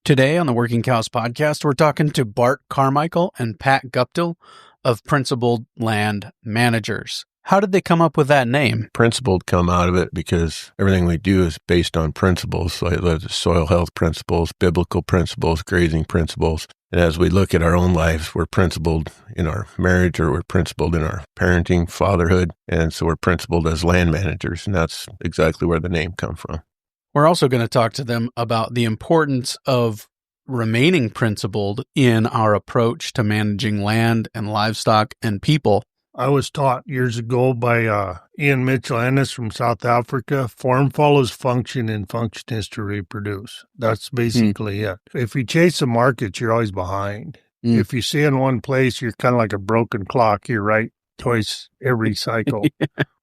Today on the Working Cows podcast, we're talking to Bart Carmichael and Pat Guptill of Principled Land Managers. How did they come up with that name? Principled come out of it because everything we do is based on principles, like the soil health principles, biblical principles, grazing principles. And as we look at our own lives, we're principled in our marriage, or we're principled in our parenting, fatherhood. And so we're principled as land managers. And that's exactly where the name comes from. We're also going to talk to them about the importance of remaining principled in our approach to managing land and livestock and people. I was taught years ago by Ian Mitchell Ennis from South Africa, form follows function and function is to reproduce. That's basically it. If you chase the markets, you're always behind. If you stay in one place, you're kind of like a broken clock. You're right twice every cycle.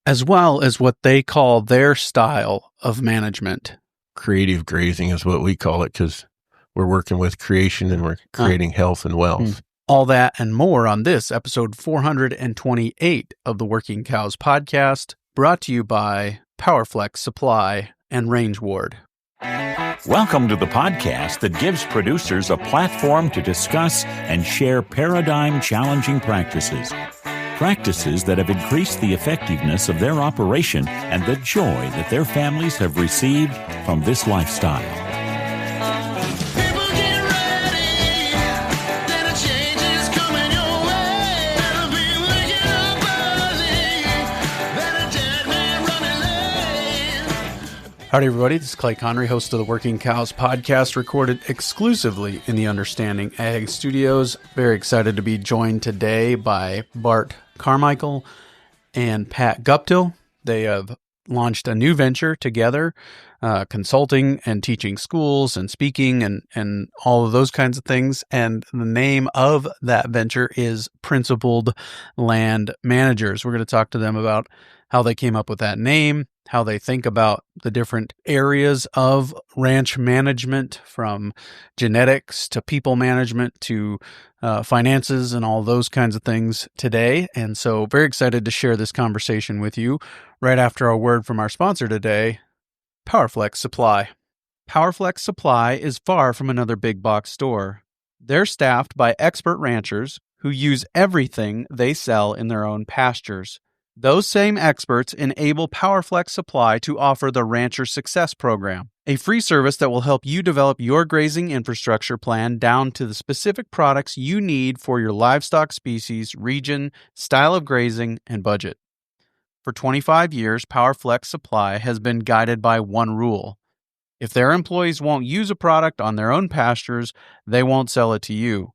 As well as what they call their style of management. Creative grazing is what we call it because we're working with creation and we're creating health and wealth. All that and more on this episode 428 of the Working Cows podcast, brought to you by PowerFlex Supply and Range Ward. Welcome to the podcast that gives producers a platform to discuss and share paradigm-challenging practices. Practices that have increased the effectiveness of their operation and the joy that their families have received from this lifestyle. Howdy, everybody. This is Clay Connery, host of the Working Cows podcast, recorded exclusively in the Understanding Ag Studios. Very excited to be joined today by Bart Carmichael and Pat Guptill. They have launched a new venture together, consulting and teaching schools and speaking and all of those kinds of things. And the name of that venture is Principled Land Managers. We're going to talk to them about how they came up with that name, how they think about the different areas of ranch management, from genetics to people management to finances and all those kinds of things today. And so very excited to share this conversation with you right after a word from our sponsor today, PowerFlex Supply. PowerFlex Supply is far from another big box store. They're staffed by expert ranchers who use everything they sell in their own pastures. Those same experts enable PowerFlex Supply to offer the Rancher Success Program, a free service that will help you develop your grazing infrastructure plan down to the specific products you need for your livestock species, region, style of grazing, and budget. For 25 years, PowerFlex Supply has been guided by one rule. If their employees won't use a product on their own pastures, they won't sell it to you.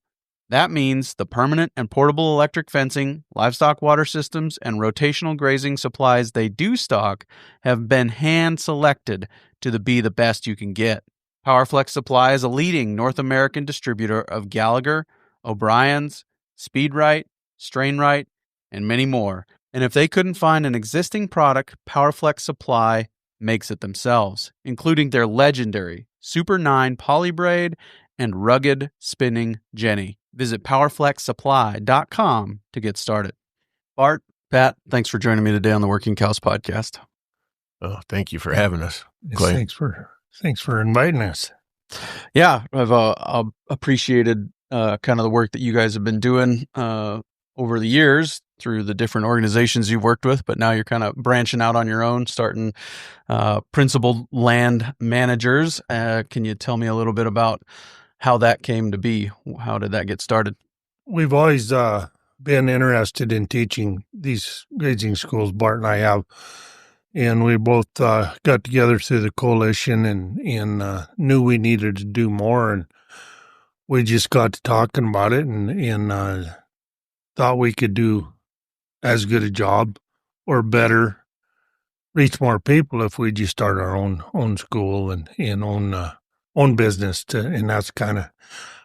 That means the permanent and portable electric fencing, livestock water systems, and rotational grazing supplies they do stock have been hand-selected to be the best you can get. PowerFlex Supply is a leading North American distributor of Gallagher, O'Brien's, Speedrite, Strainrite, and many more. And if they couldn't find an existing product, PowerFlex Supply makes it themselves, including their legendary Super 9 Polybraid and rugged spinning Jenny. Visit PowerFlexSupply.com to get started. Bart, Pat, thanks for joining me today on the Working Cows podcast. Oh, thank you for having us, Yes, Clay. thanks for inviting us. Yeah, I've appreciated kind of the work that you guys have been doing over the years through the different organizations you've worked with, but now you're kind of branching out on your own, starting Principled Land Managers. Can you tell me a little bit about how that came to be? How did that get started? We've always been interested in teaching these grazing schools, Bart and I have. And we both got together through the coalition and knew we needed to do more. And we just got to talking about it and thought we could do as good a job or better, reach more people if we just start our own school and own business and that's kind of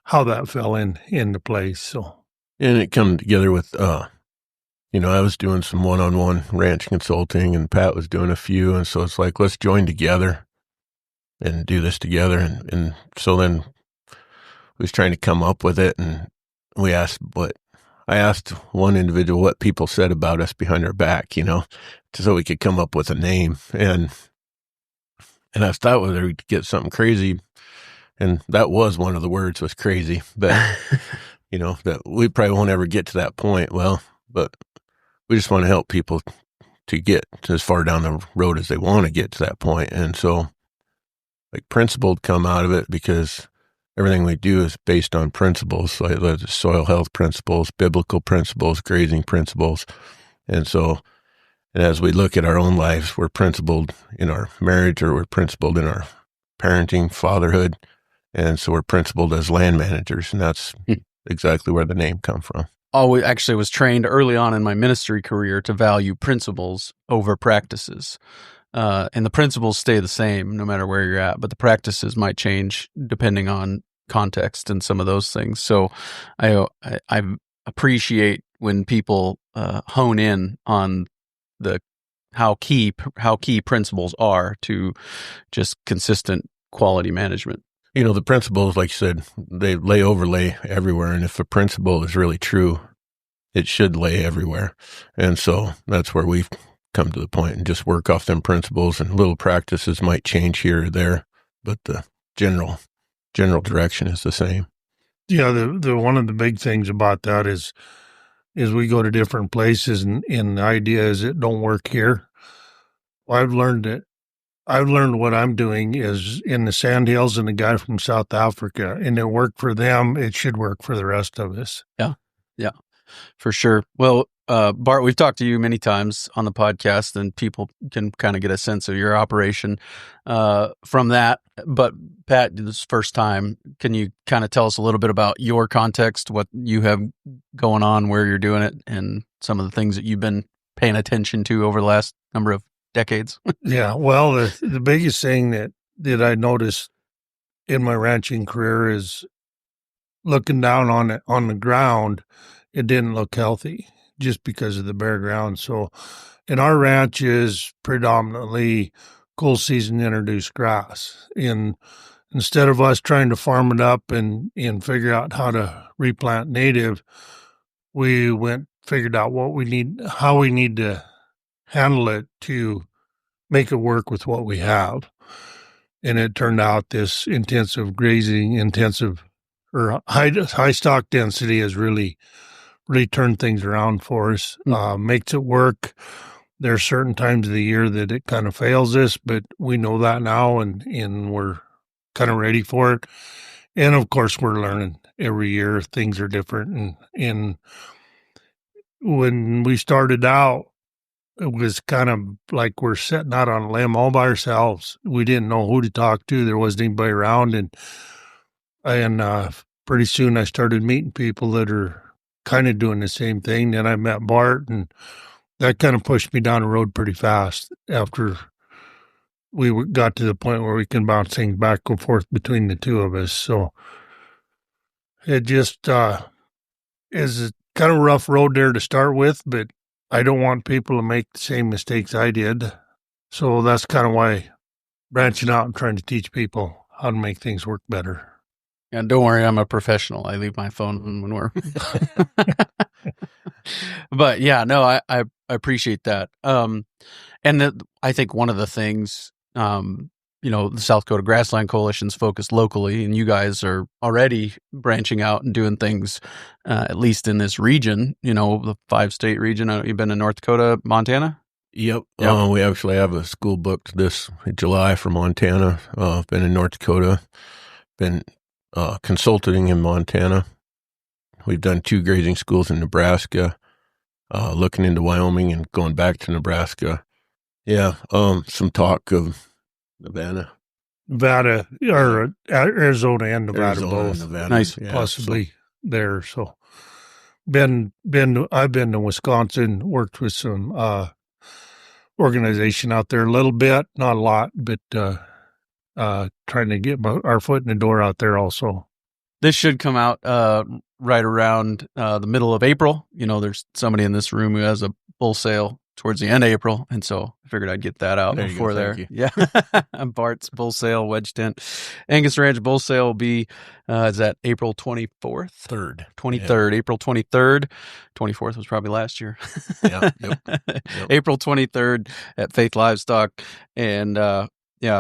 how that fell into place. So, And it come together with, I was doing some one-on-one ranch consulting and Pat was doing a few. And so it's like, let's join together and do this together. And so then we was trying to come up with it. And I asked one individual what people said about us behind our back, so we could come up with a name. And I thought whether we'd get something crazy. And that was one of the words, was crazy, but that we probably won't ever get to that point. Well, but we just want to help people to get as far down the road as they want to get to that point. And so like principled come out of it because everything we do is based on principles, like the soil health principles, biblical principles, grazing principles. And so as we look at our own lives, we're principled in our marriage, or we're principled in our parenting, fatherhood. And so we're principled as land managers. And that's exactly where the name come from. I actually was trained early on in my ministry career to value principles over practices. And the principles stay the same no matter where you're at, but the practices might change depending on context and some of those things. So I appreciate when people hone in on how key principles are to just consistent quality management. The principles, like you said, they overlay everywhere. And if a principle is really true, it should lay everywhere. And so that's where we've come to the point and just work off them principles, and little practices might change here or there, but the general direction is the same. Yeah, the one of the big things about that is we go to different places, and the idea is it don't work here. Well, I've learned what I'm doing is in the Sandhills and the guy from South Africa, and it worked for them. It should work for the rest of us. Yeah, for sure. Well, Bart, we've talked to you many times on the podcast, and people can kind of get a sense of your operation from that. But Pat, this first time, can you kind of tell us a little bit about your context, what you have going on, where you're doing it, and some of the things that you've been paying attention to over the last number of decades? Yeah, well, the biggest thing that I noticed in my ranching career is looking down on the ground, it didn't look healthy just because of the bare ground. So, and our ranch is predominantly cool season introduced grass. And instead of us trying to farm it up and figure out how to replant native, we figured out how we need to handle it to make it work with what we have. And it turned out this intensive grazing, or high stock density has really turned things around for us, makes it work. There are certain times of the year that it kind of fails us, but we know that now, and we're kind of ready for it. And of course, we're learning every year. Things are different. And when we started out, it was kind of like we're setting out on a limb all by ourselves. We didn't know who to talk to. There wasn't anybody around. And pretty soon I started meeting people that are kind of doing the same thing. Then I met Bart, and that kind of pushed me down the road pretty fast after we got to the point where we can bounce things back and forth between the two of us. So it just is a kind of rough road there to start with, but I don't want people to make the same mistakes I did. So that's kind of why branching out and trying to teach people how to make things work better. And don't worry, I'm a professional. I leave my phone when we're. But yeah, no, I appreciate that. And I think one of the things, the South Dakota Grassland Coalition's focused locally, and you guys are already branching out and doing things, at least in this region, the 5-state region. You've been in North Dakota, Montana? Yep. We actually have a school booked this July for Montana. Been in North Dakota, been consulting in Montana. We've done 2 grazing schools in Nebraska, looking into Wyoming and going back to Nebraska. Yeah. Some talk of Nevada, or Arizona and Nevada both. Nevada. Nice. Yeah, possibly there. So I've been to Wisconsin, worked with some organization out there a little bit, not a lot, but trying to get our foot in the door out there also. This should come out right around the middle of April. There's somebody in this room who has a bull sale towards the end of April, and so I figured I'd get that out before there. Yeah, Bart's bull sale, wedge tent, Angus Ranch bull sale will be is that April 24th, 23rd, yeah. April 23rd, 24th was probably last year. Yep. April 23rd at Faith Livestock, and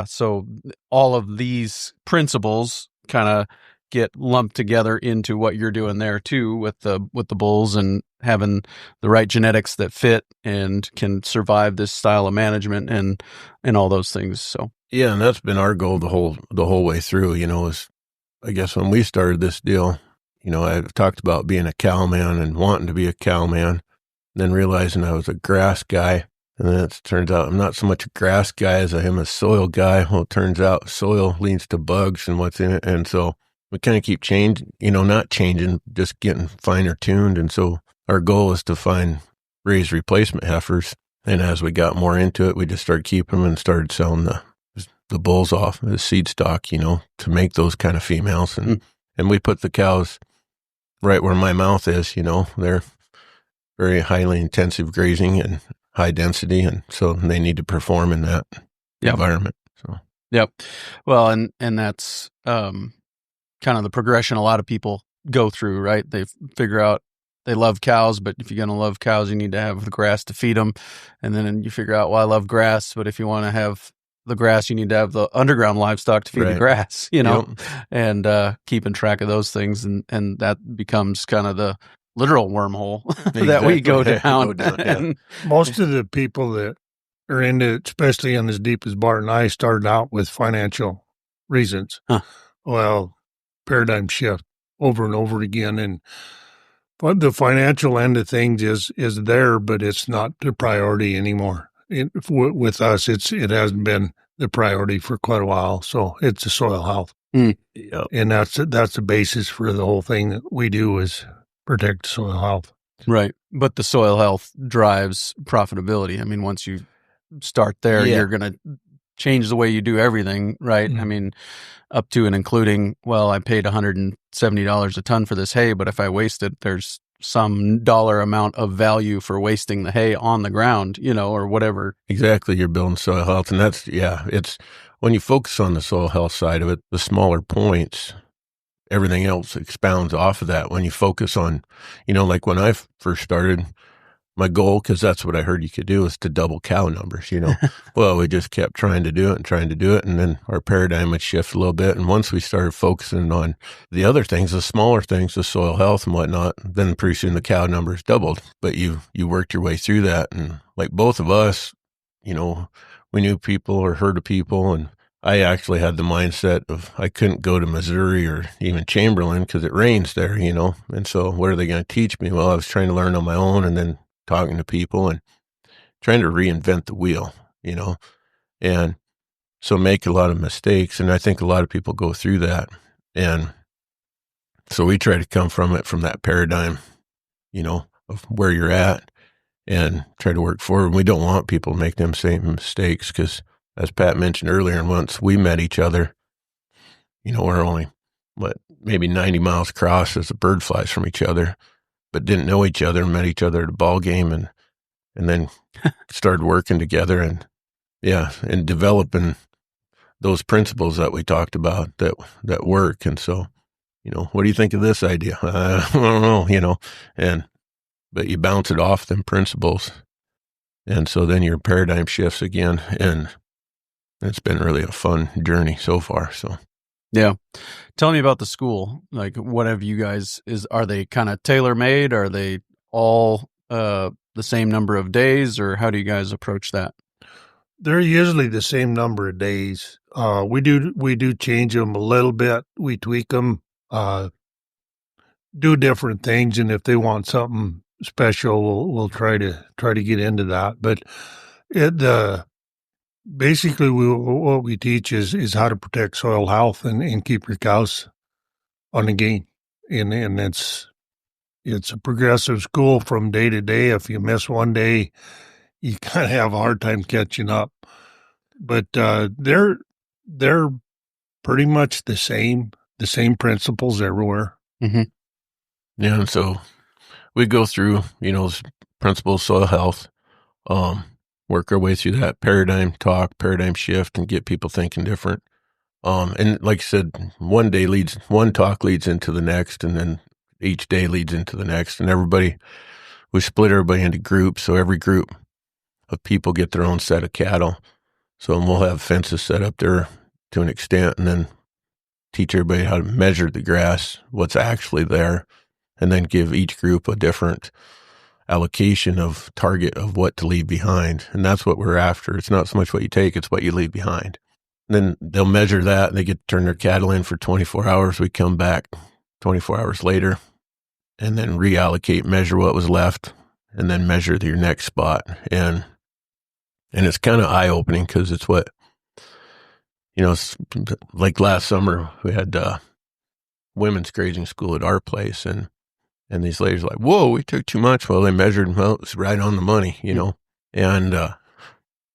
so all of these principles kind of get lumped together into what you're doing there too with the bulls and having the right genetics that fit and can survive this style of management and all those things. So yeah, and that's been our goal the whole way through, is I guess when we started this deal, I've talked about being a cow man and wanting to be a cow man, then realizing I was a grass guy. And then it turns out I'm not so much a grass guy as I am a soil guy. Well, it turns out soil leads to bugs and what's in it. And so we kind of keep changing, not changing, just getting finer tuned. And so our goal is to raise replacement heifers. And as we got more into it, we just started keeping them and started selling the bulls off as seed stock, to make those kind of females. And we put the cows right where my mouth is, they're very highly intensive grazing and high density. And so they need to perform in that environment. So, yep. Well, and that's, kind of the progression a lot of people go through, right? They figure out they love cows, but if you're going to love cows, you need to have the grass to feed them. And then you figure out, well, I love grass, but if you want to have the grass, you need to have the underground livestock to feed the grass, and keeping track of those things. And that becomes kind of the literal wormhole that we go down. Most of the people that are into it, especially in as deep as Bart and I, started out with financial reasons. Huh. Well, paradigm shift over and over again. But the financial end of things is there, but it's not the priority anymore. With us, it hasn't been the priority for quite a while. So it's the soil health. Yep. And that's the basis for the whole thing that we do is protect soil health. Right. But the soil health drives profitability. I mean, once you start there, you're going to change the way you do everything, right? Mm-hmm. I mean, up to and including, well, I paid $170 a ton for this hay, but if I waste it, there's some dollar amount of value for wasting the hay on the ground, or whatever. Exactly. You're building soil health. And it's when you focus on the soil health side of it, the smaller points, everything else expounds off of that. When you focus on, like when I first started, my goal, because that's what I heard you could do, is to double cow numbers, Well, we just kept trying to do it. And then our paradigm would shift a little bit. And once we started focusing on the other things, the smaller things, the soil health and whatnot, then pretty soon the cow numbers doubled. But you worked your way through that. And like both of us, we knew people or heard of people. And I actually had the mindset of I couldn't go to Missouri or even Chamberlain because it rains there, And so what are they going to teach me? Well, I was trying to learn on my own and then talking to people and trying to reinvent the wheel, and so make a lot of mistakes. And I think a lot of people go through that. And so we try to come from that paradigm, of where you're at and try to work forward. We don't want people to make them same mistakes because, as Pat mentioned earlier, and once we met each other, we're only, maybe 90 miles across as the bird flies from each other, but didn't know each other, met each other at a ball game and then started working together and developing those principles that we talked about that work. And so, what do you think of this idea? I don't know, but you bounce it off them principles. And so then your paradigm shifts again. And it's been really a fun journey so far. So. Yeah. Tell me about the school. Like, what have you guys, are they kind of tailor-made? Are they all the same number of days, or how do you guys approach that? They're usually the same number of days. We do change them a little bit. We tweak them, do different things. And if they want something special, we'll try to get into that. But basically, what we teach is how to protect soil health and keep your cows on the gain. And it's a progressive school from day to day. If you miss one day, you kind of have a hard time catching up. But they're pretty much the same principles everywhere. Mm-hmm. Yeah, and so we go through, principles of soil health, work our way through that paradigm shift and get people thinking different. And like I said, one talk leads into the next, and then each day leads into the next. And we split everybody into groups. So every group of people get their own set of cattle. So we'll have fences set up there to an extent, and then teach everybody how to measure the grass, what's actually there, and then give each group a different allocation of target of what to leave behind. And that's what we're after. It's not so much what you take, it's what you leave behind. And then they'll measure that, and they get to turn their cattle in for 24 hours. We come back 24 hours later and then reallocate, measure what was left, and then measure your next spot. And it's kind of eye-opening because it's what, it's like last summer we had women's grazing school at our place, and these ladies were like, whoa, we took too much. Well, they measured, well, it was right on the money, and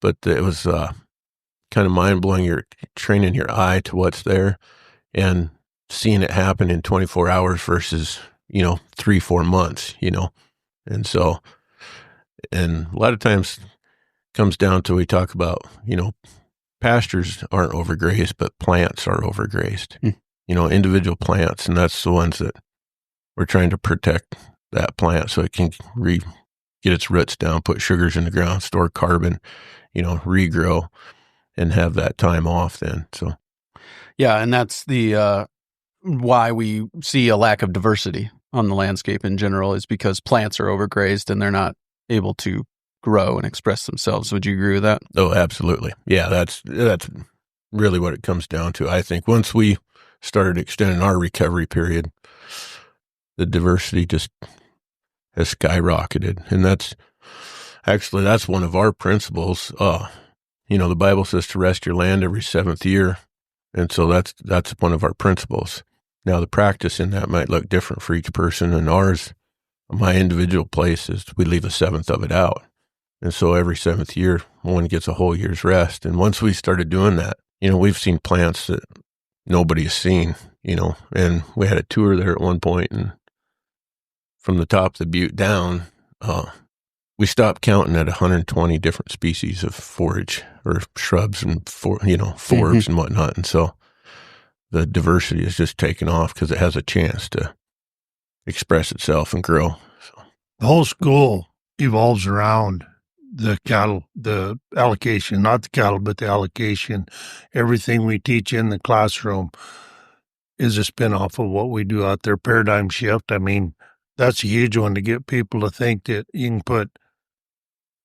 but it was kind of mind-blowing. You're training your eye to what's there and seeing it happen in 24 hours versus 3-4 months, and so, and a lot of times comes down to, we talk about, pastures aren't overgrazed, but plants are overgrazed, individual plants. And that's the ones that we're trying to protect, that plant, so it can get its roots down, put sugars in the ground, store carbon, regrow, and have that time off then. So, yeah. And that's the, why we see a lack of diversity on the landscape in general, is because plants are overgrazed and they're not able to grow and express themselves. Would you agree with that? Oh, absolutely. Yeah, that's really what it comes down to. I think once we started extending our recovery period, the diversity just has skyrocketed. And that's one of our principles. The Bible says to rest your land every 7th year. And so that's one of our principles. Now, the practice in that might look different for each person, and ours, my individual place, is we leave a 7th of it out. And so every 7th year, one gets a whole year's rest. And once we started doing that, we've seen plants that nobody has seen, and we had a tour there at one point, and from the top of the butte down, we stopped counting at 120 different species of forage or shrubs and forbs and whatnot. And so the diversity is just taken off because it has a chance to express itself and grow. So the whole school evolves around the cattle, the allocation, not the cattle, but the allocation. Everything we teach in the classroom is a spinoff of what we do out there. Paradigm shift. I mean, that's a huge one, to get people to think that you can put,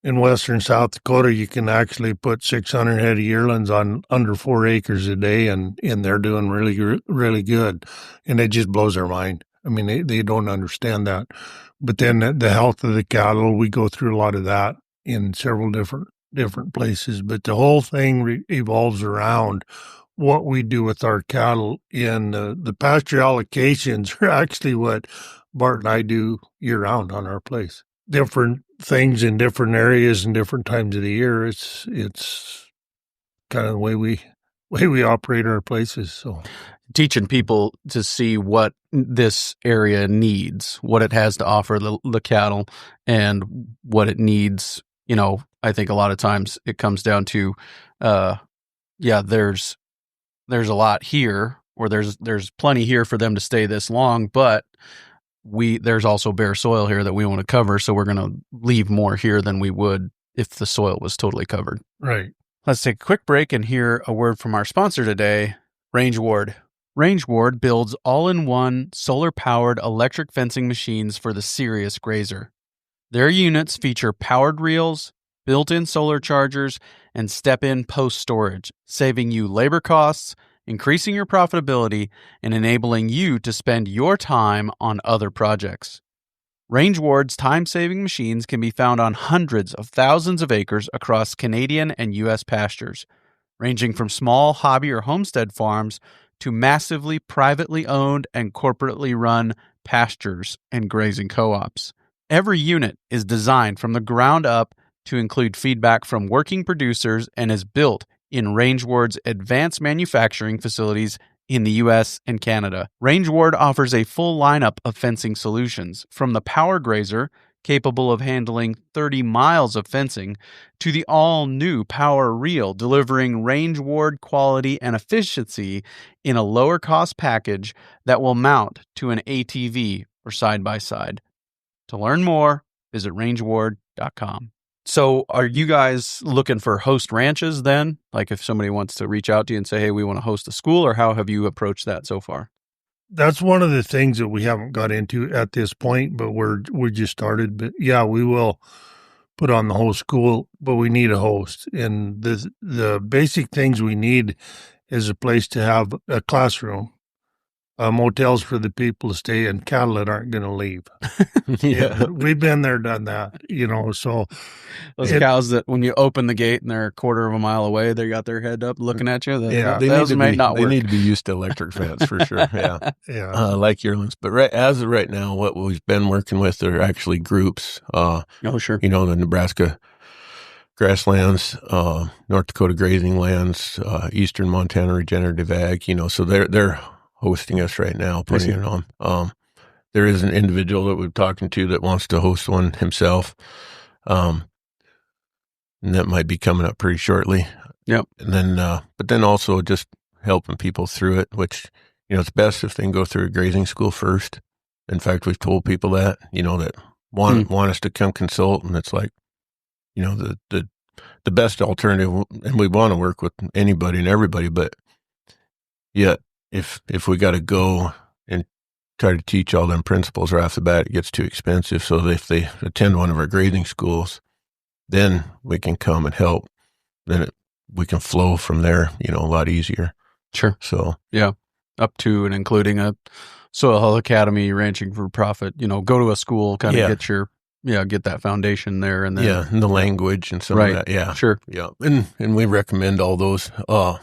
in western South Dakota, you can actually put 600 head of yearlings on under 4 acres a day, and they're doing really, really good. And it just blows our mind. I mean, they don't understand that. But then the health of the cattle, we go through a lot of that in several different places. But the whole thing evolves around what we do with our cattle. And the pasture allocations are actually what Bart and I do year-round on our place. Different things in different areas and different times of the year. It's kind of the way we operate our places. So teaching people to see what this area needs, what it has to offer the cattle, and what it needs. I think a lot of times it comes down to, there's a lot here, or there's plenty here for them to stay this long, but there's also bare soil here that we want to cover, so we're going to leave more here than we would if the soil was totally covered. Right. Let's take a quick break and hear a word from our sponsor today, Range Ward. Range Ward builds all-in-one solar-powered electric fencing machines for the serious grazer. Their units feature powered reels, built-in solar chargers, and step-in post storage, saving you labor costs, increasing your profitability, and enabling you to spend your time on other projects. Range Ward's time-saving machines can be found on hundreds of thousands of acres across Canadian and U.S. pastures, ranging from small hobby or homestead farms to massively privately owned and corporately run pastures and grazing co-ops. Every unit is designed from the ground up to include feedback from working producers and is built in Range Ward's advanced manufacturing facilities in the U.S. and Canada. Range Ward offers a full lineup of fencing solutions, from the Power Grazer, capable of handling 30 miles of fencing, to the all-new Power Reel, delivering Range Ward quality and efficiency in a lower-cost package that will mount to an ATV or side-by-side. To learn more, visit rangeward.com. So are you guys looking for host ranches then? Like if somebody wants to reach out to you and say, hey, we want to host a school, or how have you approached that so far? That's one of the things that we haven't got into at this point, but we just started. But yeah, we will put on the whole school, but we need a host. And the basic things we need is a place to have a classroom, motels for the people to stay, and cattle that aren't going to leave. Yeah. We've been there, done that, so. Those cows that when you open the gate and they're a quarter of a mile away, they got their head up looking at you. Those may not work. They need to be used to electric fence for sure. Yeah. Yeah. Like yearlings. But as of right now, what we've been working with are actually groups. Oh, sure. The Nebraska grasslands, North Dakota grazing lands, Eastern Montana regenerative ag, so they're hosting us right now, putting it on. There is an individual that we're talking to that wants to host one himself. And that might be coming up pretty shortly. Yep. And then, but then also just helping people through it, which, it's best if they can go through a grazing school first. In fact, we've told people that, that want us to come consult. And it's like, the best alternative, and we want to work with anybody and everybody, but yet if we got to go and try to teach all them principles right off the bat, it gets too expensive. So if they attend one of our grading schools, then we can come and help. Then we can flow from there, a lot easier. Sure. So, yeah, up to and including a Soil Health Academy, Ranching for Profit, go to a school, kind of get that foundation there. And then, and the language and some of that. Yeah. Sure. Yeah. And we recommend all those. I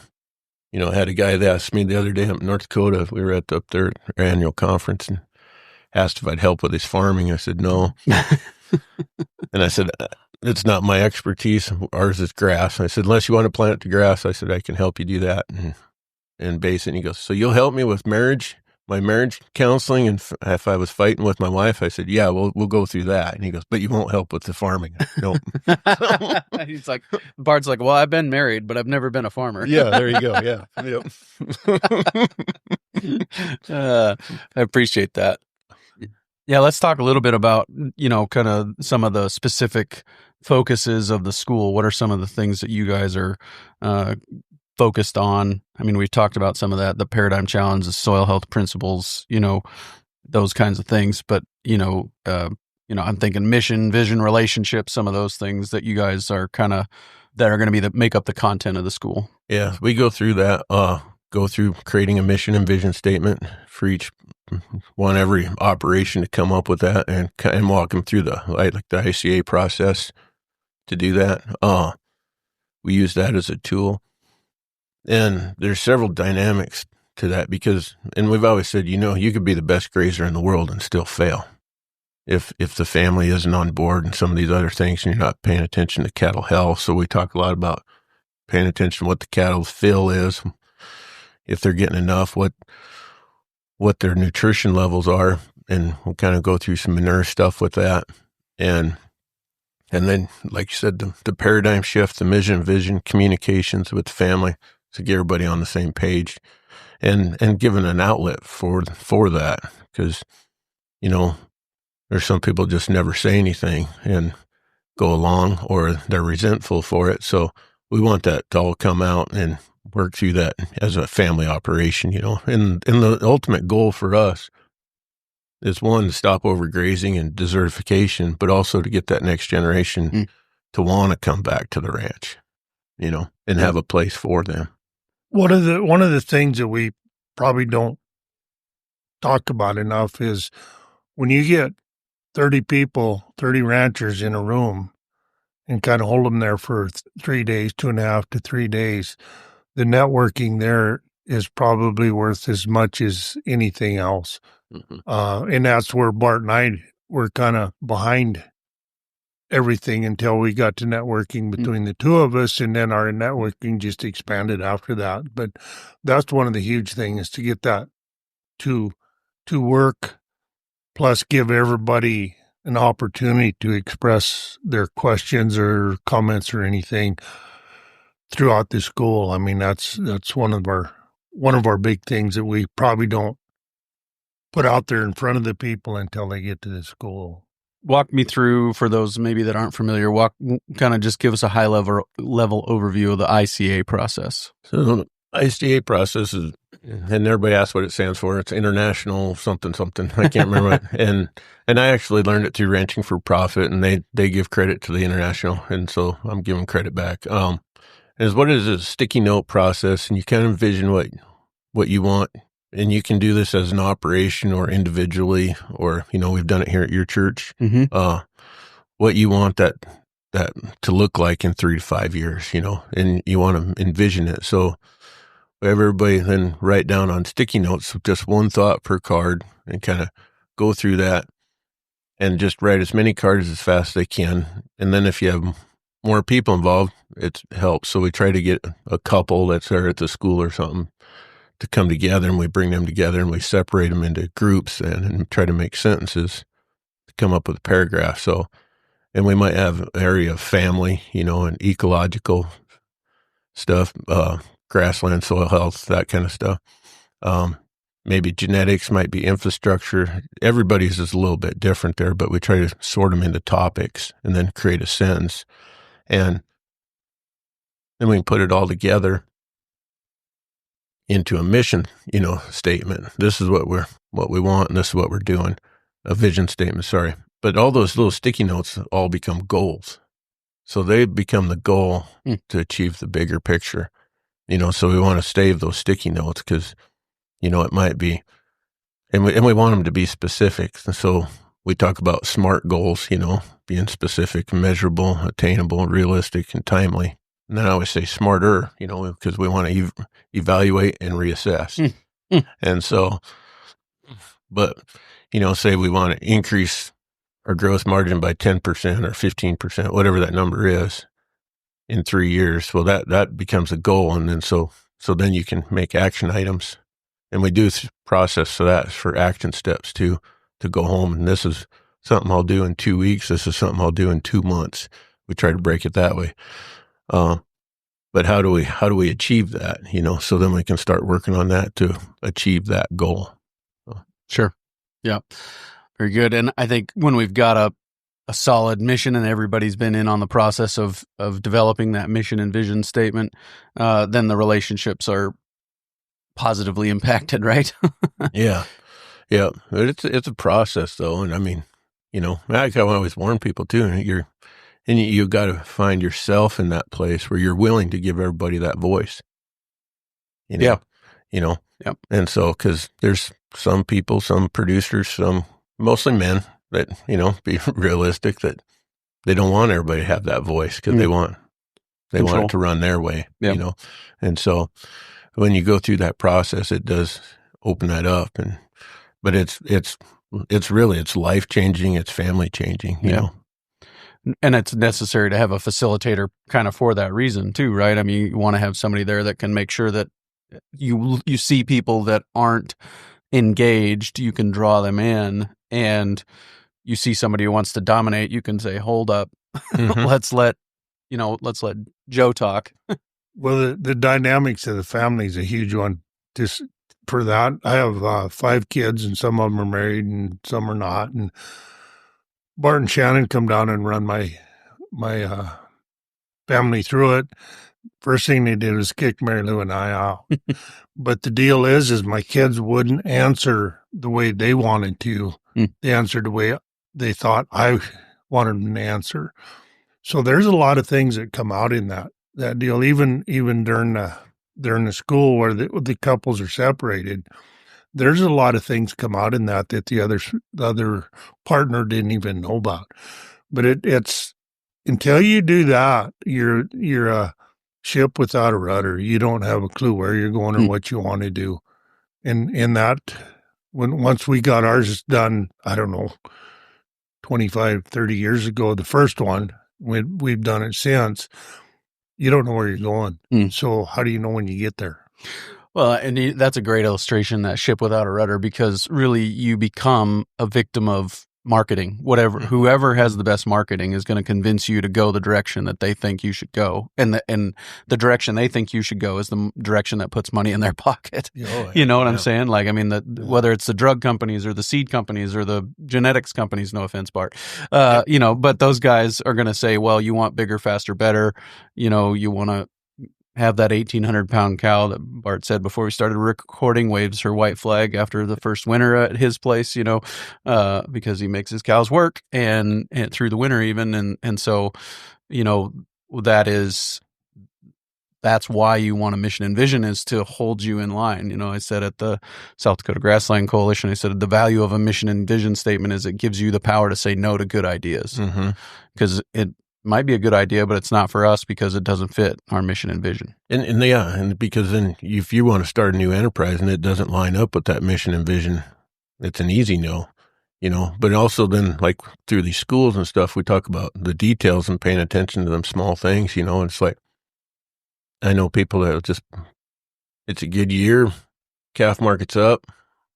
had a guy that asked me the other day up in North Dakota, we were up there at our annual conference, and asked if I'd help with his farming. I said, no. And I said, it's not my expertise. Ours is grass. I said, unless you want to plant the grass, I said, I can help you do that and base it. And he goes, so you'll help me with my marriage counseling? And if I was fighting with my wife, I said, yeah, we'll go through that. And he goes, but you won't help with the farming. No. He's like, Bart's like, well, I've been married, but I've never been a farmer. Yeah, there you go. Yeah. Yep. I appreciate that. Yeah, let's talk a little bit about, kind of some of the specific focuses of the school. What are some of the things that you guys are focused on? I mean, we've talked about some of that, the paradigm challenge, the soil health principles, those kinds of things. But, I'm thinking mission, vision, relationships, some of those things that you guys are that are going to make up the content of the school. Yeah, we go through that, go through creating a mission and vision statement for each one, every operation to come up with that and walk them through the ICA process to do that. We use that as a tool. And there's several dynamics to that and we've always said, you could be the best grazer in the world and still fail. If the family isn't on board and some of these other things, and you're not paying attention to cattle health. So we talk a lot about paying attention to what the cattle fill is, if they're getting enough, what their nutrition levels are, and we'll kind of go through some manure stuff with that. And then, like you said, the paradigm shift, the mission, vision, communications with the family to get everybody on the same page, and giving an outlet for that, because, there's some people just never say anything and go along, or they're resentful for it. So we want that to all come out and work through that as a family operation, and the ultimate goal for us is, one, to stop overgrazing and desertification, but also to get that next generation to want to come back to the ranch, and have a place for them. One of the things that we probably don't talk about enough is when you get 30 people, 30 ranchers in a room and kind of hold them there for 3 days, 2.5 to 3 days, the networking there is probably worth as much as anything else. Mm-hmm. And that's where Bart and I were kind of behind everything until we got to networking between the two of us, and then our networking just expanded after that. But that's one of the huge things, to get that to work, plus give everybody an opportunity to express their questions or comments or anything throughout the school. I mean, that's one of our big things that we probably don't put out there in front of the people until they get to the school. walk me through, for those maybe that aren't familiar, kind of just give us a high level overview of the ICA process. So the ICA process is, and everybody asks what it stands for. It's International something. I can't remember what. And I actually learned it through Ranching for Profit, and they give credit to the International, and so I'm giving credit back. Is what it is a sticky note process, and you kind of envision what you want. And you can do this as an operation or individually, or, we've done it here at your church. Mm-hmm. What you want that to look like in 3 to 5 years, and you want to envision it. So everybody then write down on sticky notes just one thought per card and kind of go through that and just write as many cards as fast as they can. And then if you have more people involved, it helps. So we try to get a couple that's there at the school or something to come together, and we bring them together and we separate them into groups and try to make sentences to come up with a paragraph. So, and we might have an area of family, and ecological stuff, grassland, soil health, that kind of stuff. Maybe genetics, might be infrastructure. Everybody's is a little bit different there, but we try to sort them into topics and then create a sentence. And then we can put it all together into a mission, statement. This is what we want, and this is what we're doing. A vision statement, sorry. But all those little sticky notes all become goals. So they become the goal to achieve the bigger picture. So we want to save those sticky notes because, it might be, and we want them to be specific. So we talk about SMART goals, being specific, measurable, attainable, realistic, and timely. And then I always say smarter, because we want to evaluate and reassess. And so, but, say we want to increase our gross margin by 10% or 15%, whatever that number is, in 3 years. Well, that becomes a goal. And then so then you can make action items. And we do this process so that's for action steps to go home. And this is something I'll do in 2 weeks. This is something I'll do in 2 months. We try to break it that way. But how do we achieve that? So then we can start working on that to achieve that goal. Sure. Yeah. Very good. And I think when we've got a solid mission and everybody's been in on the process of developing that mission and vision statement, then the relationships are positively impacted, right? Yeah. Yeah. It's a process though. And I mean, I always warn people too, you got to find yourself in that place where you're willing to give everybody that voice. Yeah. Yep. And so, because there's some people, some producers, mostly men that, be realistic, that they don't want everybody to have that voice because they want it to run their way, And so when you go through that process, it does open that up. But it's life changing. It's family changing, you know. And it's necessary to have a facilitator kind of for that reason too, right? I mean, you want to have somebody there that can make sure that you see people that aren't engaged, you can draw them in, and you see somebody who wants to dominate, you can say, hold up, let's let Joe talk. Well, the dynamics of the family is a huge one. Just for that, I have 5 kids, and some of them are married and some are not. And Bart and Shannon come down and run my family through it. First thing they did was kick Mary Lou and I out. But the deal is my kids wouldn't answer the way they wanted to. They answered the way they thought I wanted them to answer. So there's a lot of things that come out in that deal, even during the school where the couples are separated. There's a lot of things come out in that the other partner didn't even know about. But it's until you do that, you're a ship without a rudder. You don't have a clue where you're going or what you want to do. And in that, once we got ours done, I don't know, 25, 30 years ago, the first one, we've done it since, you don't know where you're going. So how do you know when you get there? Well, and that's a great illustration, that ship without a rudder, because really you become a victim of marketing, whatever, whoever has the best marketing is going to convince you to go the direction that they think you should go. And the direction they think you should go is the direction that puts money in their pocket. Oh, You know what I'm yeah. saying? Like, I mean, whether it's the drug companies or the seed companies or the genetics companies, no offense, Bart, you know, but those guys are going to say, well, you want bigger, faster, better, you know, you want to have that 1,800-pound cow that Bart said before we started recording waves her white flag after the first winter at his place, you know, because he makes his cows work and through the winter even. And so, you know, that's why you want a mission and vision, is to hold you in line. You know, I said at the South Dakota Grassland Coalition, I said the value of a mission and vision statement is it gives you the power to say no to good ideas, because it might be a good idea, but it's not for us because it doesn't fit our mission and vision. And because then if you want to start a new enterprise and it doesn't line up with that mission and vision, it's an easy no, you know. But also then, like through these schools and stuff, we talk about the details and paying attention to them small things, you know. It's like, I know people that it's a good year, calf market's up,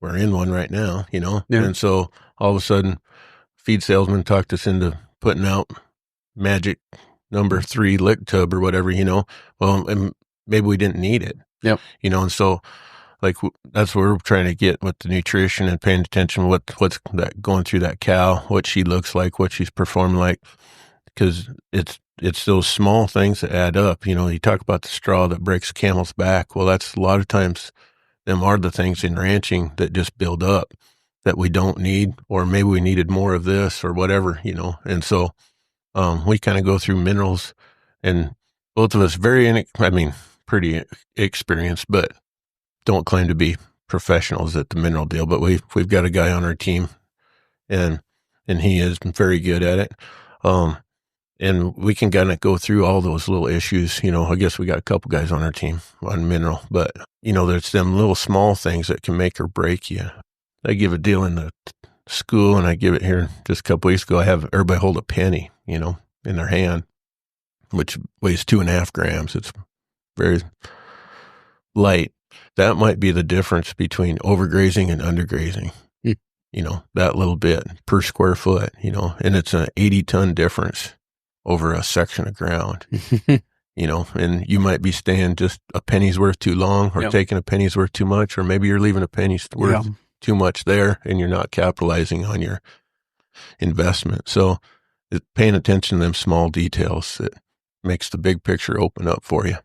we're in one right now, you know. Yeah. And so all of a sudden, feed salesman talked us into putting out magic number 3 lick tub or whatever, you know. Well, and maybe we didn't need it. Yep. You know, and so like that's what we're trying to get with the nutrition and paying attention to what's that going through that cow, what she looks like, what she's performing like, because it's those small things that add up. You know, you talk about the straw that breaks the camel's back. Well, that's a lot of times them are the things in ranching that just build up that we don't need, or maybe we needed more of this or whatever, you know. And so we kind of go through minerals, and both of us pretty experienced, but don't claim to be professionals at the mineral deal. But we've got a guy on our team, and he is very good at it. And we can kind of go through all those little issues. You know, I guess we got a couple guys on our team on mineral, but you know, there's them little small things that can make or break you. I give a deal in the school, and I give it here just a couple weeks ago. I have everybody hold a penny, you know, in their hand, which weighs 2.5 grams. It's very light. That might be the difference between overgrazing and undergrazing. You know, that little bit per square foot, you know, and it's an 80-ton difference over a section of ground, you know, and you might be staying just a penny's worth too long, or taking a penny's worth too much, or maybe you're leaving a penny's worth too much there and you're not capitalizing on your investment. So paying attention to them small details that makes the big picture open up for you.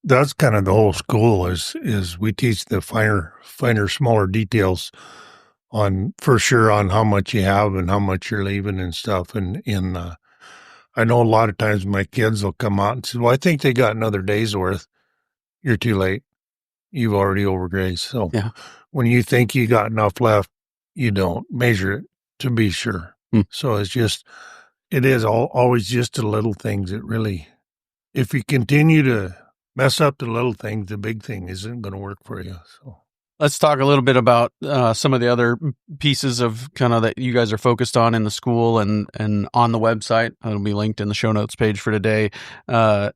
That's kind of the whole school is we teach the finer, smaller details for sure on how much you have and how much you're leaving and stuff. And I know a lot of times my kids will come out and say, well, I think they got another day's worth. You're too late. You've already overgrazed. So when you think you got enough left, you don't measure it to be sure. So it is always just the little things that really, if you continue to mess up the little things, the big thing isn't going to work for you. So let's talk a little bit about some of the other pieces of kind of that you guys are focused on in the school and on the website. It'll be linked in the show notes page for today.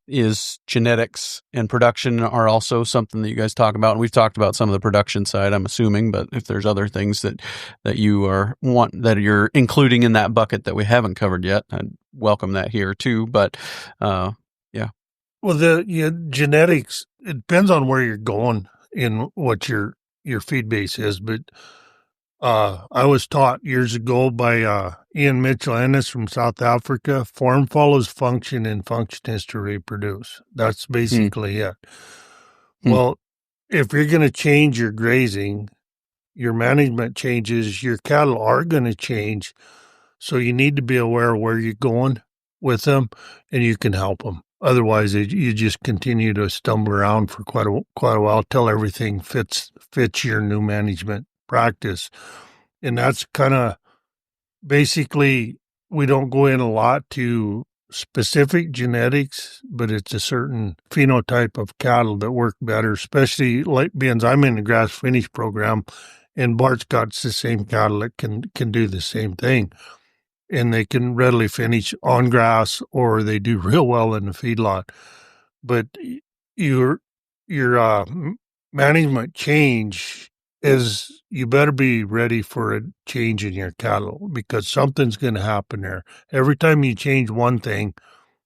Is genetics and production are also something that you guys talk about. And we've talked about some of the production side, I'm assuming, but if there's other things that you're including in that bucket that we haven't covered yet, I'd welcome that here too. But well, the genetics, it depends on where you're going and what your feed base is. But I was taught years ago by Ian Mitchell Ennis from South Africa, form follows function and function is to reproduce. That's basically it. Well, if you're going to change your grazing, your management changes, your cattle are going to change. So you need to be aware of where you're going with them, and you can help them. Otherwise, you just continue to stumble around for quite a while till everything fits your new management practice. And that's kind of basically, we don't go in a lot to specific genetics, but it's a certain phenotype of cattle that work better, especially like being I'm in the grass finish program, and Bart's got the same cattle that can do the same thing. And they can readily finish on grass, or they do real well in the feedlot. But your management change is you better be ready for a change in your cattle because something's going to happen there. Every time you change one thing,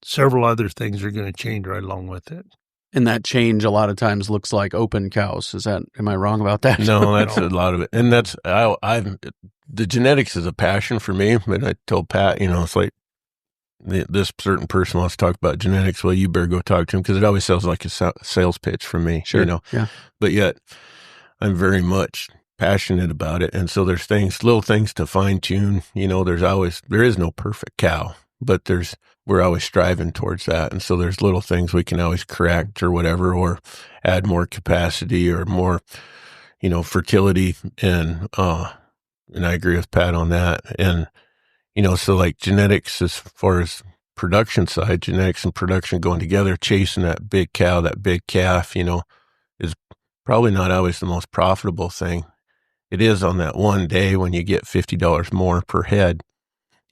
several other things are going to change right along with it. And that change a lot of times looks like open cows. Am I wrong about that? No, that's a lot of it. And that's, the genetics is a passion for me. But I told Pat, it's like this certain person wants to talk about genetics. Well, you better go talk to him because it always sounds like a sales pitch for me, Sure. Yeah. But yet I'm very much passionate about it. And so there's little things to fine tune. There is no perfect cow, but we're always striving towards that. And so there's little things we can always correct or whatever, or add more capacity or more, fertility. And I agree with Pat on that. And, so like genetics, as far as production side, genetics and production going together, chasing that big cow, that big calf, is probably not always the most profitable thing. It is on that one day when you get $50 more per head,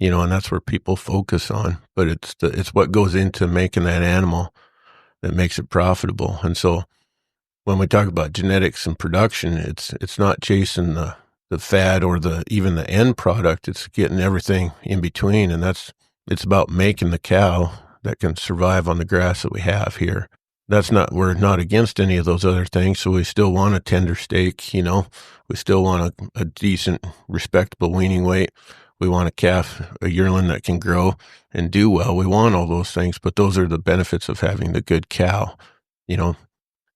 and that's where people focus on, but it's what goes into making that animal that makes it profitable. And so when we talk about genetics and production, it's not chasing the fat or even the end product. It's getting everything in between. And it's about making the cow that can survive on the grass that we have here. We're not against any of those other things. So we still want a tender steak, we still want a decent, respectable weaning weight. We want a yearling that can grow and do well. We want all those things, but those are the benefits of having the good cow,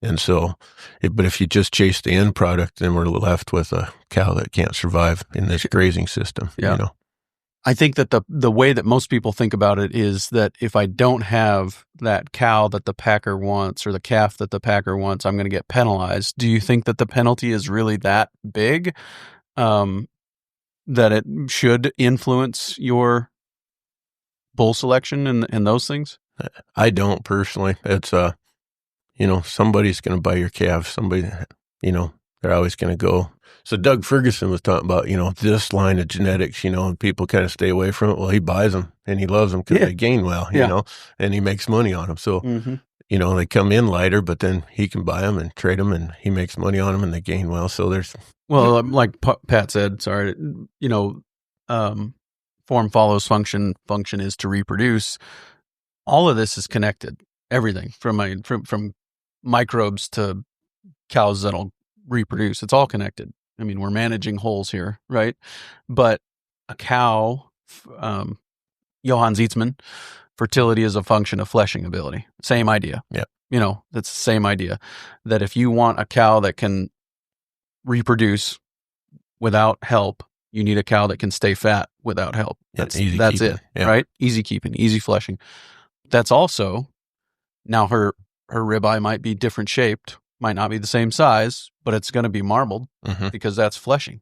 And so, but if you just chase the end product, then we're left with a cow that can't survive in this grazing system, I think that the way that most people think about it is that if I don't have that cow that the packer wants or the calf that the packer wants, I'm going to get penalized. Do you think that the penalty is really that big, that it should influence your bull selection and those things? I don't personally. It's somebody's going to buy your calf. Somebody, they're always going to go. So Doug Ferguson was talking about, this line of genetics, and people kind of stay away from it. Well, he buys them and he loves them because they gain well, and he makes money on them. So, they come in lighter, but then he can buy them and trade them and he makes money on them and they gain well. So well, like Pat said, form follows function. Function is to reproduce. All of this is connected. Everything from microbes to cows that'll reproduce. It's all connected. I mean, we're managing wholes here, right? But a cow, Johann Zietzman, fertility is a function of fleshing ability. Same idea. Yeah. That's the same idea. That if you want a cow that can reproduce without help, you need a cow that can stay fat without help. That's it, right? Easy keeping, easy fleshing. That's also, now her ribeye might be different shaped, might not be the same size, but it's going to be marbled because that's fleshing,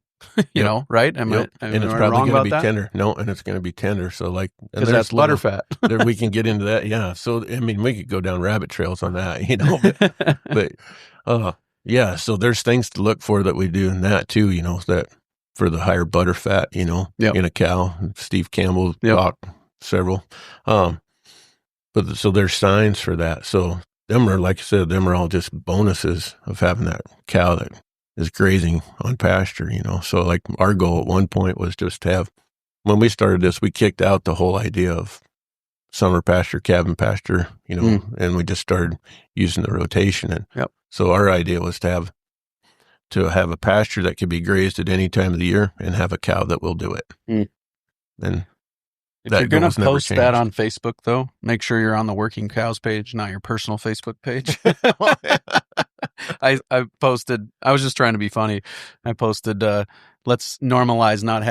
right? And it's probably going to be tender. No, and it's going to be tender. So because that's butter fat. We can get into that. Yeah. So, I mean, we could go down rabbit trails on that, but so there's things to look for that we do in that too, that for the higher butter fat, in a cow. Steve Campbell talked several. But so there's signs for that. So them are, like I said, them are all just bonuses of having that cow that is grazing on pasture, So like our goal at one point was just to have, when we started this, we kicked out the whole idea of summer pasture, cabin pasture, and we just started using the rotation. And so our idea was to have a pasture that could be grazed at any time of the year and have a cow that will do it. And if you're going to post that on Facebook, though, make sure you're on the Working Cows page, not your personal Facebook page. I posted, I was just trying to be funny. I posted, let's normalize not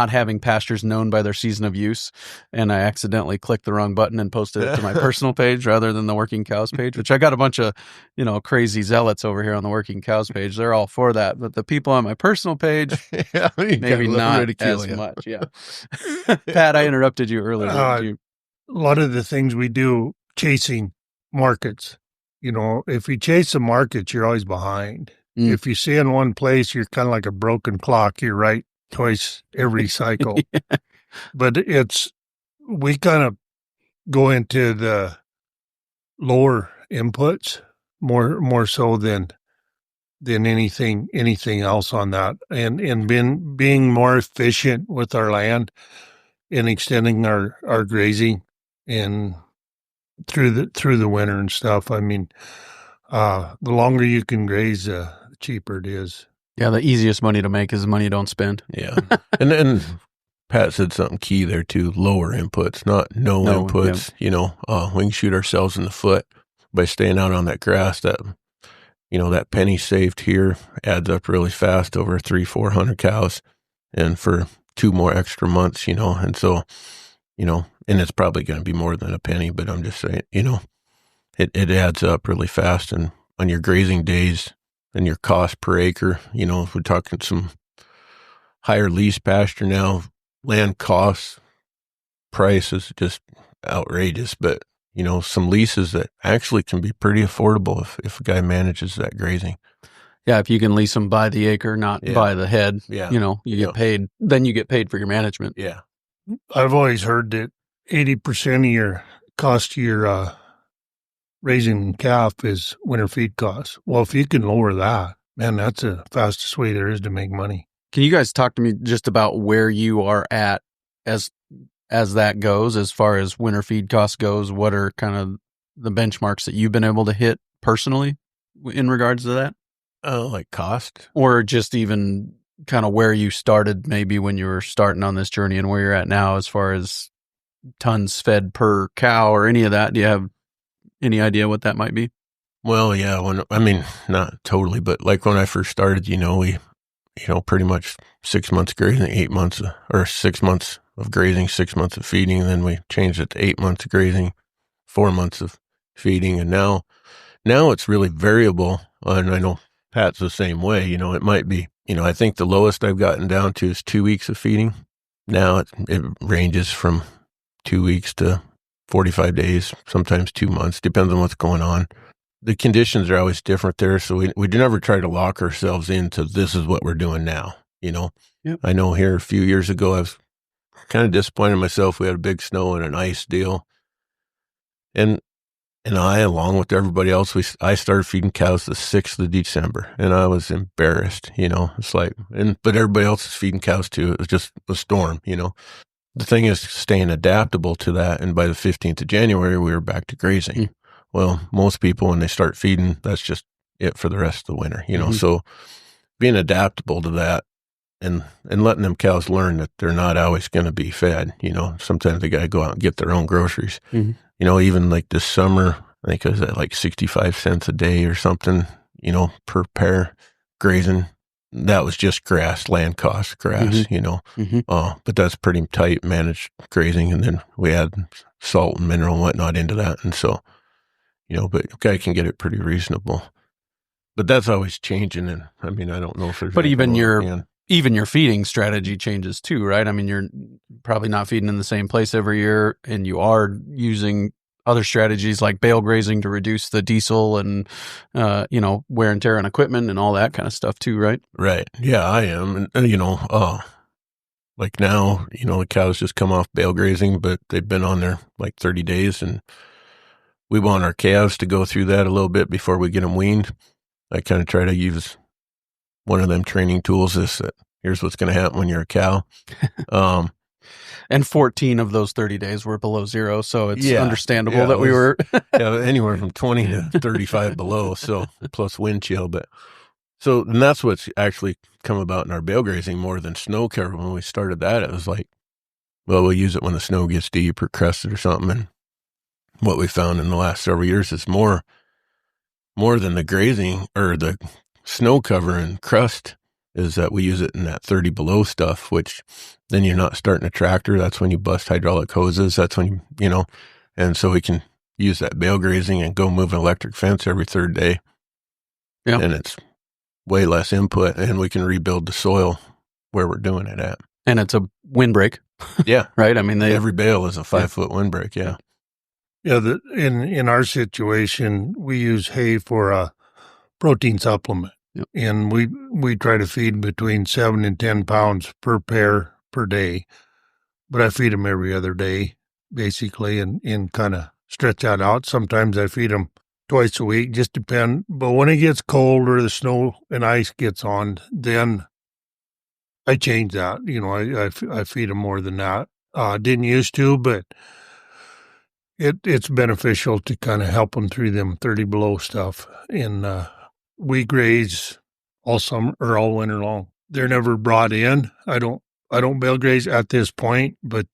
having pastures known by their season of use. And I accidentally clicked the wrong button and posted it to my personal page rather than the Working Cows page, which I got a bunch of, crazy zealots over here on the Working Cows page. They're all for that. But the people on my personal page, maybe not as much. Yeah. Pat, I interrupted you earlier. A lot of the things we do chasing markets, if you chase the markets, you're always behind. If you stay in one place, you're kind of like a broken clock. You're right twice every cycle. But we kind of go into the lower inputs more so than than anything else on that, and being more efficient with our land and extending our grazing and through the winter and stuff. I mean, the longer you can graze, the cheaper it is. Yeah, the easiest money to make is money you don't spend. Yeah. And then Pat said something key there too, lower inputs, not no inputs. Yeah. We can shoot ourselves in the foot by staying out on that grass. That, that penny saved here adds up really fast over 300-400 cows, and for 2 more extra months, and so, and it's probably going to be more than a penny, but I'm just saying, it adds up really fast. And on your grazing days and your cost per acre, if we're talking some higher lease pasture now, land costs, price is just outrageous, but some leases that actually can be pretty affordable if a guy manages that grazing. Yeah, if you can lease them by the acre, not by the head, you get paid. Then you get paid for your management. Yeah. I've always heard that 80% of your cost to your raising calf is winter feed costs. Well, if you can lower that, man, that's the fastest way there is to make money. Can you guys talk to me just about where you are at as that goes, as far as winter feed costs goes? What are kind of the benchmarks that you've been able to hit personally in regards to that? Like cost? Or just even kind of where you started maybe when you were starting on this journey and where you're at now as far as tons fed per cow or any of that? Do you have any idea what that might be? Well, yeah, not totally, but like when I first started, we pretty much 6 months grazing, 8 months, or 6 months of grazing, 6 months of feeding. And then we changed it to 8 months of grazing, 4 months of feeding. And now it's really variable. And I know Pat's the same way. It might be, I think the lowest I've gotten down to is 2 weeks of feeding. Now it ranges from 2 weeks to 45 days, sometimes 2 months, depends on what's going on. The conditions are always different there, so we never try to lock ourselves into this is what we're doing now, Yep. I know here a few years ago, I was kind of disappointed in myself. We had a big snow and an ice deal. And I, along with everybody else, I started feeding cows the 6th of December, and I was embarrassed, it's like, but everybody else is feeding cows too. It was just a storm, The thing is staying adaptable to that. And by the 15th of January, we were back to grazing. Mm. Well, most people, when they start feeding, that's just it for the rest of the winter, Mm-hmm. So being adaptable to that and letting them cows learn that they're not always going to be fed, sometimes they got to go out and get their own groceries. Mm-hmm. Even like this summer, I think it was at like 65 cents a day or something, per pair grazing. That was just grass, land cost grass, Mm-hmm. Mm-hmm. But that's pretty tight managed grazing. And then we add salt and mineral and whatnot into that. And so, but a guy can get it pretty reasonable. But that's always changing. And I don't know if there's. But even your feeding strategy changes too, right? You're probably not feeding in the same place every year, and you are using other strategies like bale grazing to reduce the diesel and, wear and tear on equipment and all that kind of stuff too, right? Right. Yeah, I am. And, like now, the cows just come off bale grazing, but they've been on there like 30 days, and we want our calves to go through that a little bit before we get them weaned. I kind of try to use one of them training tools that here's what's going to happen when you're a cow. And 14 of those 30 days were below zero, so it's understandable that we were anywhere from 20 to 35 below, so plus wind chill. And that's what's actually come about in our bale grazing more than snow cover. When we started that, it was like, well, we'll use it when the snow gets deep or crusted or something. And what we found in the last several years is more than the grazing or the snow cover and crust is that we use it in that 30 below stuff, which then you're not starting a tractor. That's when you bust hydraulic hoses. That's when and so we can use that bale grazing and go move an electric fence every third day. Yeah. And it's way less input, and we can rebuild the soil where we're doing it at. And it's a windbreak. Yeah. Right? Every bale is a 5-foot windbreak. Yeah. Yeah. In our situation, we use hay for a protein supplement. Yep. And we try to feed between 7 and 10 pounds per pair per day, but I feed them every other day, basically, and kind of stretch that out. Sometimes I feed them twice a week, just depend. But when it gets cold or the snow and ice gets on, then I change that. I feed them more than that. Didn't used to, but it's beneficial to kind of help them through them 30 below stuff. And we graze all summer or all winter long. They're never brought in. I don't bale graze at this point, but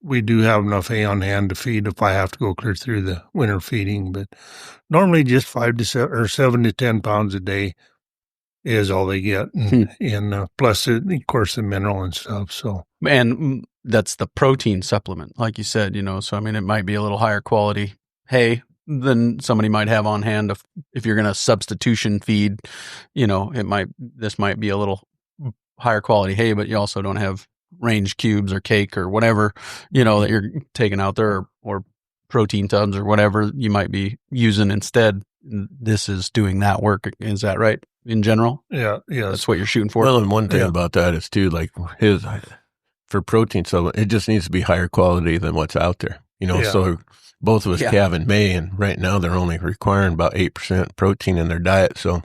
we do have enough hay on hand to feed if I have to go clear through the winter feeding. But normally just 7 to 10 pounds a day is all they get, and plus, of course, the mineral and stuff. So, and that's the protein supplement, like you said. So I mean, it might be a little higher quality hay than somebody might have on hand. If you're going to substitution feed, this might be a little higher quality hay, but you also don't have range cubes or cake or whatever that you're taking out there, or protein tubs or whatever you might be using instead. This is doing that work. Is that right? In general? Yeah. That's what you're shooting for. Well, and one thing about that is too, like for protein supplement, it just needs to be higher quality than what's out there. So both of us calve in May, and right now they're only requiring about 8% protein in their diet. So,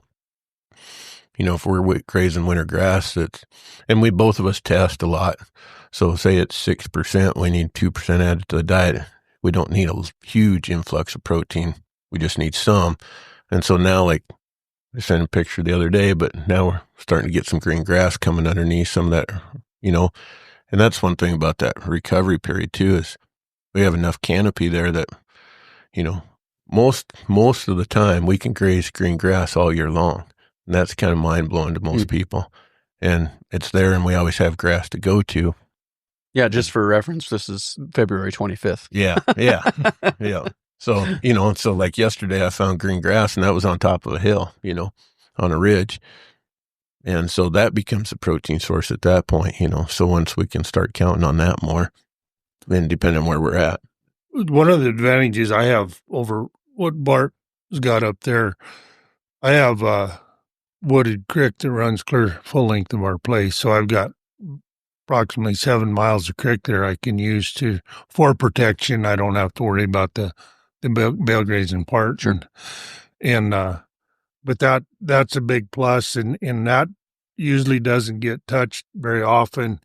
if we're grazing winter grass, and both of us test a lot. So say it's 6%, we need 2% added to the diet. We don't need a huge influx of protein. We just need some. And so now, like, I sent a picture the other day, but now we're starting to get some green grass coming underneath some of that, and that's one thing about that recovery period too, is we have enough canopy there that, most of the time we can graze green grass all year long. And that's kind of mind blowing to most people. And it's there, and we always have grass to go to. Yeah. Just for reference, this is February 25th. Yeah. So, so like yesterday I found green grass, and that was on top of a hill, on a ridge. And so that becomes a protein source at that point, so once we can start counting on that more, then depending on where we're at. One of the advantages I have over what Bart's got up there, I have a wooded creek that runs clear full length of our place. So I've got approximately 7 miles of creek there I can use for protection. I don't have to worry about the bale grazing part. Sure. But that's a big plus, and that usually doesn't get touched very often.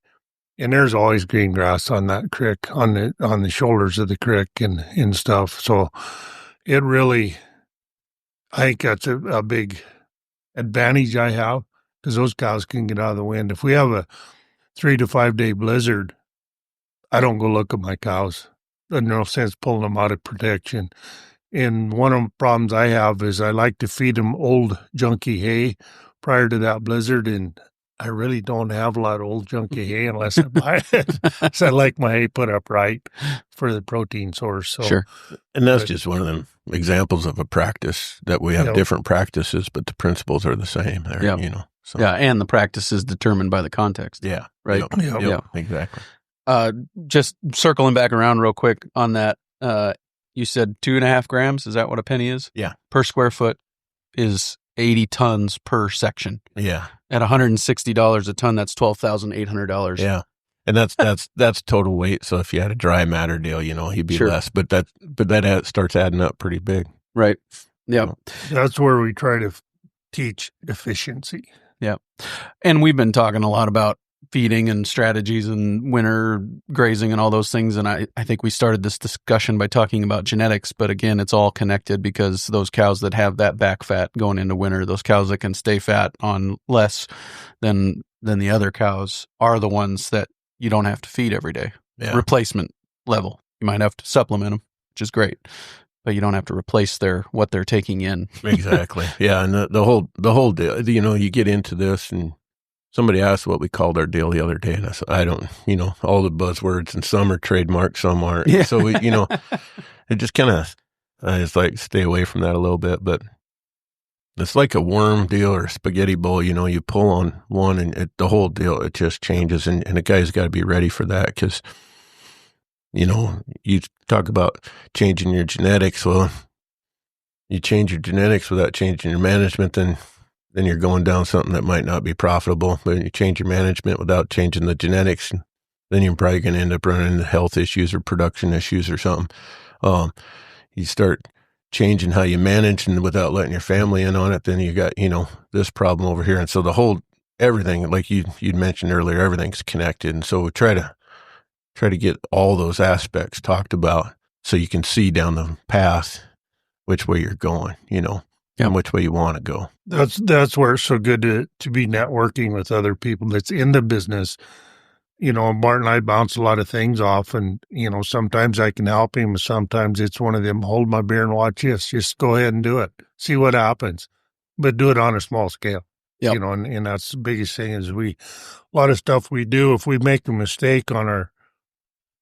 And there's always green grass on that creek, on the shoulders of the creek and stuff. So it really, I think that's a big advantage I have, because those cows can get out of the wind. If we have a 3 to 5 day blizzard, I don't go look at my cows. There's no sense pulling them out of protection. And one of the problems I have is I like to feed them old junky hay prior to that blizzard, and I really don't have a lot of old junky hay unless I buy it. So I like my hay put up right for the protein source. So, sure. And that's just one of them examples of a practice that we have different practices, but the principles are the same there, So. Yeah, and the practice is determined by the context. Yeah. Right? Yeah, exactly. Just circling back around real quick on that, you said 2.5 grams. Is that what a penny is? Yeah. Per square foot is 80 tons per section. Yeah. At $160 a ton, that's $12,800. Yeah. And that's total weight. So if you had a dry matter deal, he'd be less, but that starts adding up pretty big. Right. Yeah. That's where we try to teach efficiency. Yeah. And we've been talking a lot about feeding and strategies and winter grazing and all those things. And I think we started this discussion by talking about genetics, but again, it's all connected, because those cows that have that back fat going into winter, those cows that can stay fat on less than the other cows, are the ones that you don't have to feed every day. Yeah. Replacement level. You might have to supplement them, which is great, but you don't have to replace what they're taking in. Exactly. Yeah. And the whole deal, you get into this, and somebody asked what we called our deal the other day, and I said, I don't, all the buzzwords, and some are trademarked, some aren't. Yeah. So we, it just kind of, I just like stay away from that a little bit, but it's like a worm deal or a spaghetti bowl. You pull on one, and the whole deal, it just changes, and the guy's got to be ready for that, because, you talk about changing your genetics. Well, you change your genetics without changing your management, then you're going down something that might not be profitable. But you change your management without changing the genetics, then you're probably going to end up running into health issues or production issues or something. You start changing how you manage and without letting your family in on it, then you got, this problem over here. And so everything, like you'd mentioned earlier, everything's connected. And so we try to get all those aspects talked about so you can see down the path which way you're going, and which way you want to go. That's where it's so good to be networking with other people that's in the business. Bart and I bounce a lot of things off, and, sometimes I can help him. Sometimes it's one of them, hold my beer and watch this. Just go ahead and do it. See what happens, but do it on a small scale. Yep. And that's the biggest thing is a lot of stuff we do, if we make a mistake on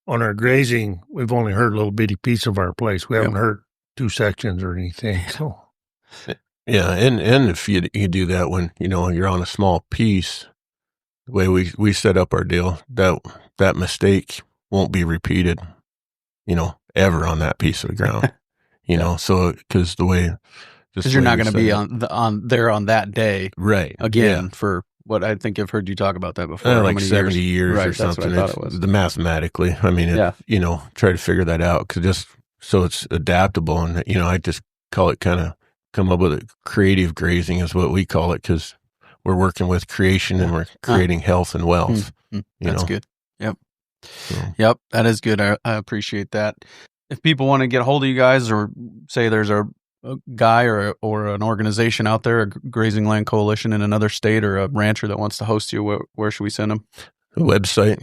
our grazing, we've only hurt a little bitty piece of our place. We haven't hurt 2 sections or anything. So. Yeah. And if you do that when, you're on a small piece, the way we set up our deal, that mistake won't be repeated, ever on that piece of ground, so because you're not going to be on there on that day. Right. Again, for what I think I've heard you talk about that before. Like 70 years right, or something. That's what I thought it was. Mathematically, I mean, try to figure that out so it's adaptable. And, I just call it come up with a creative grazing is what we call it, because we're working with creation and we're creating health and wealth. That's good. Yep. So. Yep. That is good. I appreciate that. If people want to get a hold of you guys, or say there's a guy or an organization out there, a grazing land coalition in another state, or a rancher that wants to host you, where should we send them? The website,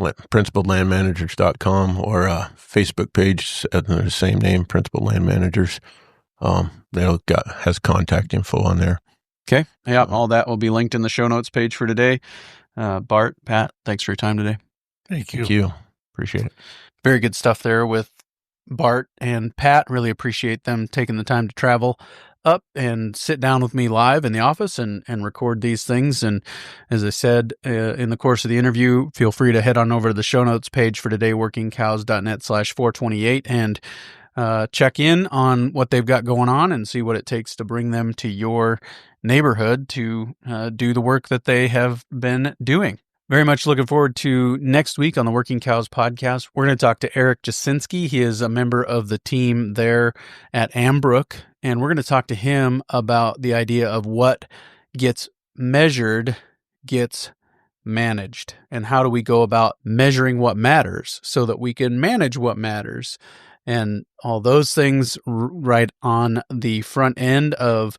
principledlandmanagers.com, or a Facebook page at the same name, Principled Land Managers. Has contact info on there. Okay. Yeah, all that will be linked in the show notes page for today. Bart, Pat, thanks for your time today. Thank you. Thank you. Appreciate it. Very good stuff there with Bart and Pat. Really appreciate them taking the time to travel up and sit down with me live in the office and record these things. And as I said in the course of the interview, feel free to head on over to the show notes page for today, workingcows.net/428, and check in on what they've got going on and see what it takes to bring them to your neighborhood to do the work that they have been doing. Very much looking forward to next week on the Working Cows podcast. We're going to talk to Eric Jasinski. He is a member of the team there at Ambrook, and we're going to talk to him about the idea of what gets measured gets managed, and how do we go about measuring what matters so that we can manage what matters. And all those things right on the front end of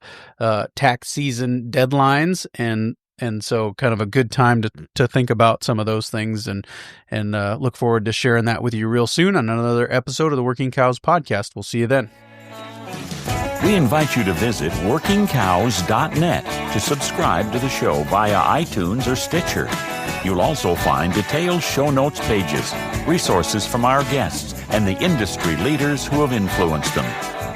tax season deadlines, and so kind of a good time to think about some of those things, and look forward to sharing that with you real soon on another episode of the Working Cows podcast. We'll see you then. We invite you to visit workingcows.net to subscribe to the show via iTunes or Stitcher. You'll also find detailed show notes pages, resources from our guests, and the industry leaders who have influenced them.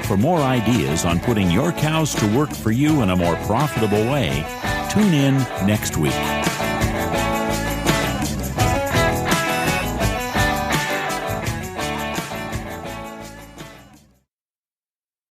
For more ideas on putting your cows to work for you in a more profitable way, tune in next week.